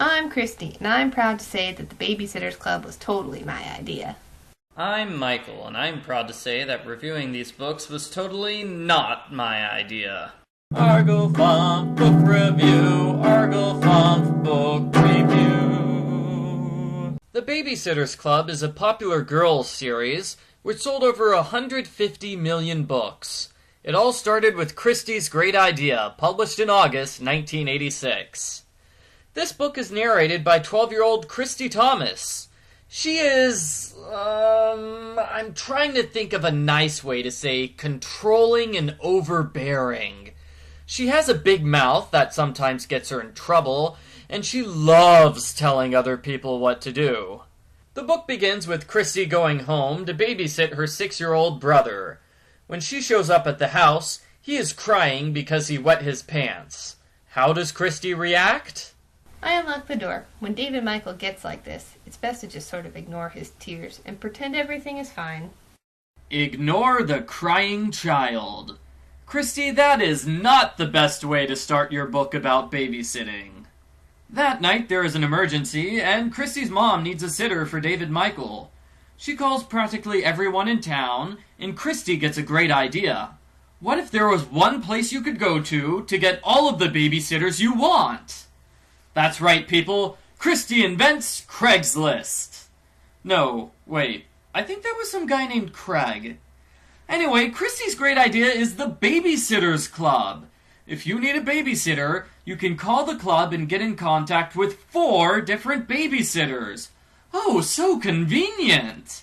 I'm Kristy, and I'm proud to say that the Babysitters Club was totally my idea. I'm Michael, and I'm proud to say that reviewing these books was totally not my idea. Argofunk Book Review, Argofunk Book Review. The Babysitters Club is a popular girls' series which sold over 150 million books. It all started with Kristy's great idea, published in August 1986. This book is narrated by 12-year-old Kristy Thomas. She is, I'm trying to think of a nice way to say controlling and overbearing. She has a big mouth that sometimes gets her in trouble, and she loves telling other people what to do. The book begins with Kristy going home to babysit her 6-year-old brother. When she shows up at the house, he is crying because he wet his pants. How does Kristy react? I unlock the door. When David Michael gets like this, it's best to just sort of ignore his tears and pretend everything is fine. Ignore the crying child. Kristy, that is not the best way to start your book about babysitting. That night there is an emergency, and Kristy's mom needs a sitter for David Michael. She calls practically everyone in town, and Kristy gets a great idea. What if there was one place you could go to get all of the babysitters you want? That's right, people. Kristy invents Craigslist. No, wait. I think there was some guy named Craig. Anyway, Kristy's great idea is the Babysitters Club. If you need a babysitter, you can call the club and get in contact with 4 different babysitters. Oh, so convenient!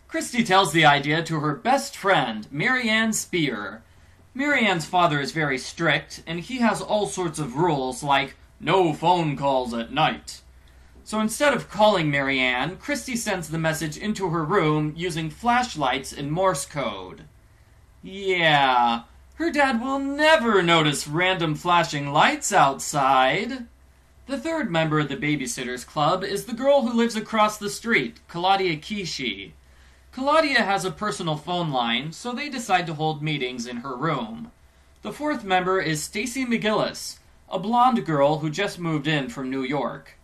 Kristy tells the idea to her best friend, Marianne Spear. Marianne's father is very strict, and he has all sorts of rules like no phone calls at night. So instead of calling Marianne, Kristy sends the message into her room using flashlights and Morse code. Yeah, her dad will never notice random flashing lights outside. The third member of the Babysitters Club is the girl who lives across the street, Claudia Kishi. Claudia has a personal phone line, so they decide to hold meetings in her room. The fourth member is Stacey McGillis, a blonde girl who just moved in from New York.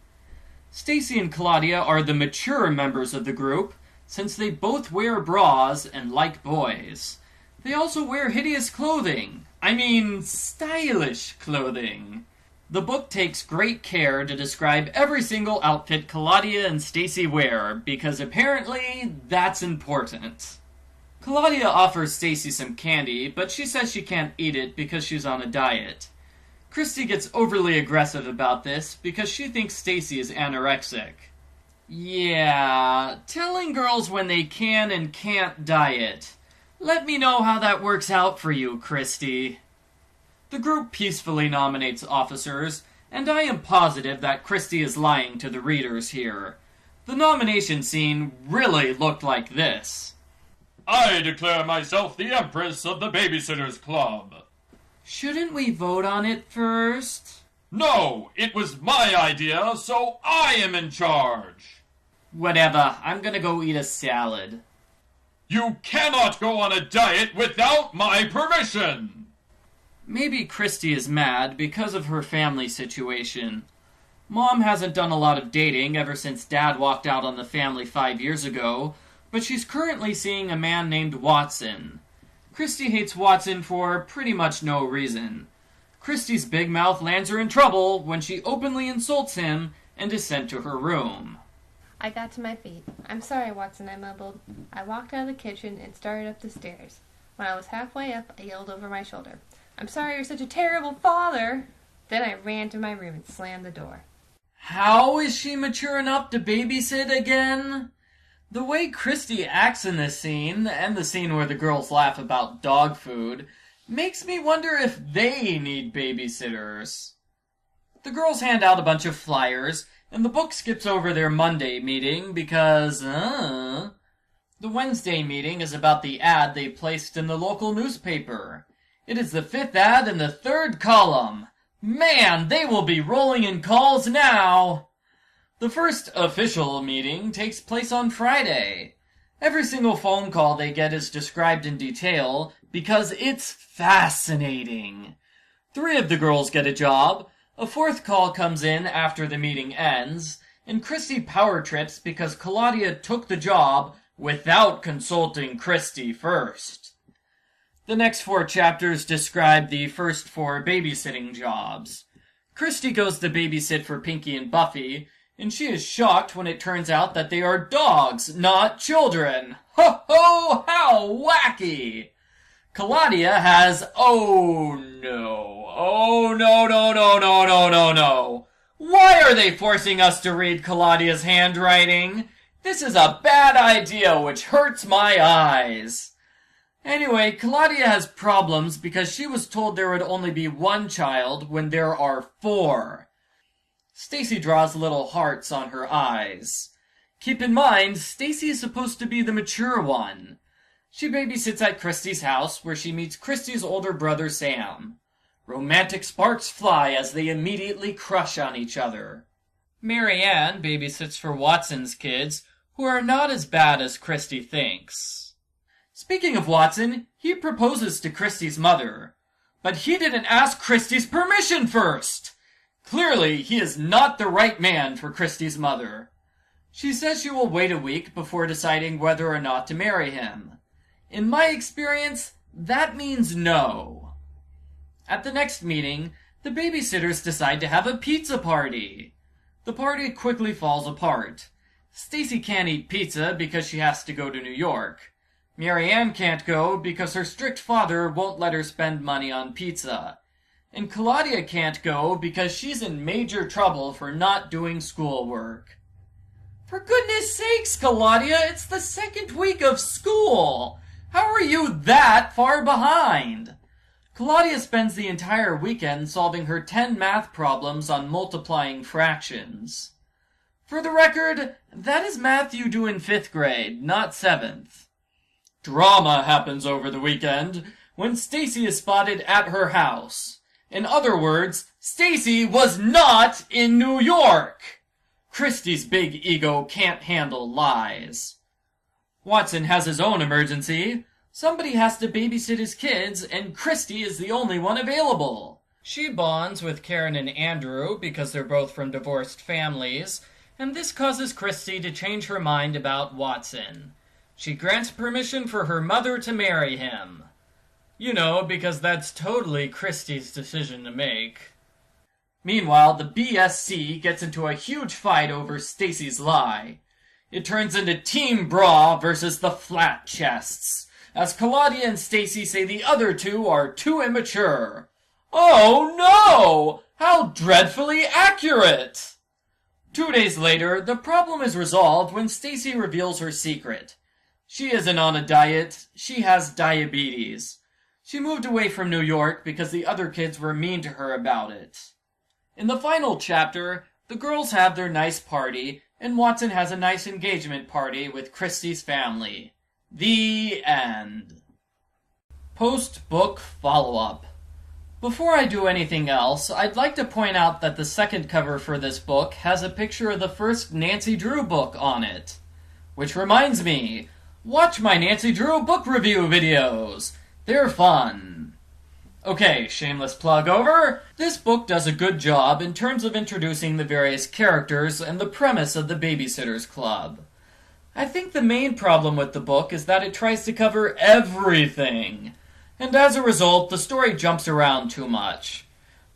Stacey and Claudia are the mature members of the group, since they both wear bras and like boys. They also wear hideous clothing. I mean, stylish clothing. The book takes great care to describe every single outfit Claudia and Stacey wear, because apparently that's important. Claudia offers Stacey some candy, but she says she can't eat it because she's on a diet. Kristy gets overly aggressive about this because she thinks Stacey is anorexic. Yeah, telling girls when they can and can't diet. Let me know how that works out for you, Kristy. The group peacefully nominates officers, and I am positive that Kristy is lying to the readers here. The nomination scene really looked like this. I declare myself the Empress of the Babysitters Club. Shouldn't we vote on it first? No, it was my idea, so I am in charge. Whatever, I'm gonna go eat a salad. You cannot go on a diet without my permission. Maybe Kristy is mad because of her family situation. Mom hasn't done a lot of dating ever since Dad walked out on the family 5 years ago, but she's currently seeing a man named Watson. Kristy hates Watson for pretty much no reason. Kristy's big mouth lands her in trouble when she openly insults him and is sent to her room. I got to my feet. I'm sorry, Watson, I mumbled. I walked out of the kitchen and started up the stairs. When I was halfway up, I yelled over my shoulder, I'm sorry you're such a terrible father. Then I ran to my room and slammed the door. How is she mature enough to babysit again? The way Kristy acts in this scene, and the scene where the girls laugh about dog food, makes me wonder if they need babysitters. The girls hand out a bunch of flyers, and the book skips over their Monday meeting because, The Wednesday meeting is about the ad they placed in the local newspaper. It is the 5th ad in the 3rd column. Man, they will be rolling in calls now! The first official meeting takes place on Friday. Every single phone call they get is described in detail because it's fascinating. 3 of the girls get a job, A fourth call comes in after the meeting ends, and Kristy power trips because Claudia took the job without consulting Kristy first. The next 4 chapters describe the first 4 babysitting jobs. Kristy goes to babysit for Pinky and Buffy, and she is shocked when it turns out that they are dogs, not children. Ho ho, how wacky! Claudia has, oh no. Why are they forcing us to read Claudia's handwriting? This is a bad idea which hurts my eyes. Anyway, Claudia has problems because she was told there would only be 1 child when there are 4. Stacey draws little hearts on her eyes. Keep in mind, Stacey is supposed to be the mature one. She babysits at Kristy's house, where she meets Kristy's older brother Sam. Romantic sparks fly as they immediately crush on each other. Mary Ann babysits for Watson's kids, who are not as bad as Kristy thinks. Speaking of Watson, he proposes to Kristy's mother. But he didn't ask Kristy's permission first! Clearly, he is not the right man for Kristy's mother. She says she will wait a week before deciding whether or not to marry him. In my experience, that means no. At the next meeting, the babysitters decide to have a pizza party. The party quickly falls apart. Stacey can't eat pizza because she has to go to New York. Mary Ann can't go because her strict father won't let her spend money on pizza. And Claudia can't go because she's in major trouble for not doing schoolwork. For goodness sakes, Claudia, it's the 2nd week of school! How are you that far behind? Claudia spends the entire weekend solving her 10 math problems on multiplying fractions. For the record, that is math you do in 5th grade, not 7th. Drama happens over the weekend when Stacey is spotted at her house. In other words, Stacey was not in New York! Kristy's big ego can't handle lies. Watson has his own emergency. Somebody has to babysit his kids, and Kristy is the only one available. She bonds with Karen and Andrew because they're both from divorced families, and this causes Kristy to change her mind about Watson. She grants permission for her mother to marry him. You know, because that's totally Kristy's decision to make. Meanwhile, the BSC gets into a huge fight over Stacey's lie. It turns into Team Bra versus the Flat Chests, as Claudia and Stacey say the other 2 are too immature. Oh no! How dreadfully accurate! 2 days later, the problem is resolved when Stacey reveals her secret. She isn't on a diet, she has diabetes. She moved away from New York because the other kids were mean to her about it. In the final chapter, the girls have their nice party, and Watson has a nice engagement party with Kristy's family. The end. Post-book follow-up. Before I do anything else, I'd like to point out that the second cover for this book has a picture of the first Nancy Drew book on it. Which reminds me, watch my Nancy Drew book review videos. They're fun. Okay, shameless plug over. This book does a good job in terms of introducing the various characters and the premise of the Babysitters Club. I think the main problem with the book is that it tries to cover everything, and as a result, the story jumps around too much.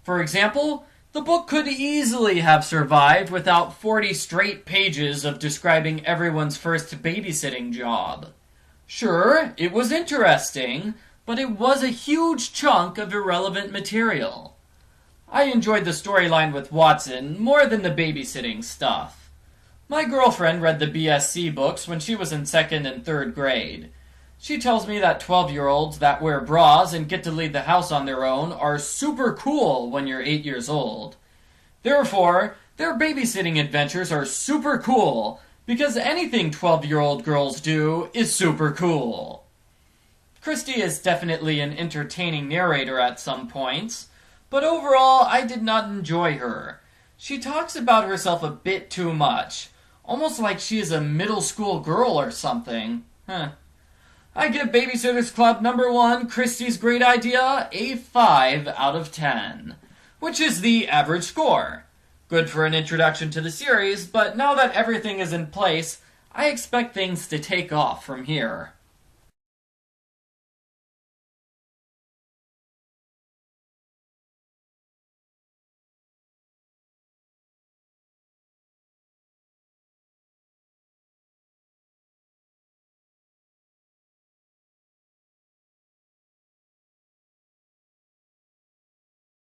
For example, the book could easily have survived without 40 straight pages of describing everyone's first babysitting job. Sure, it was interesting, but it was a huge chunk of irrelevant material. I enjoyed the storyline with Watson more than the babysitting stuff. My girlfriend read the BSC books when she was in 2nd and 3rd grade. She tells me that 12-year-olds that wear bras and get to leave the house on their own are super cool when you're 8 years old. Therefore, their babysitting adventures are super cool, because anything 12-year-old girls do is super cool. Kristy is definitely an entertaining narrator at some points, but overall I did not enjoy her. She talks about herself a bit too much, almost like she is a middle school girl or something. I give Babysitters Club number 1, Kristy's Great Idea, a 5 out of 10. which is the average score. Good for an introduction to the series, but now that everything is in place, I expect things to take off from here.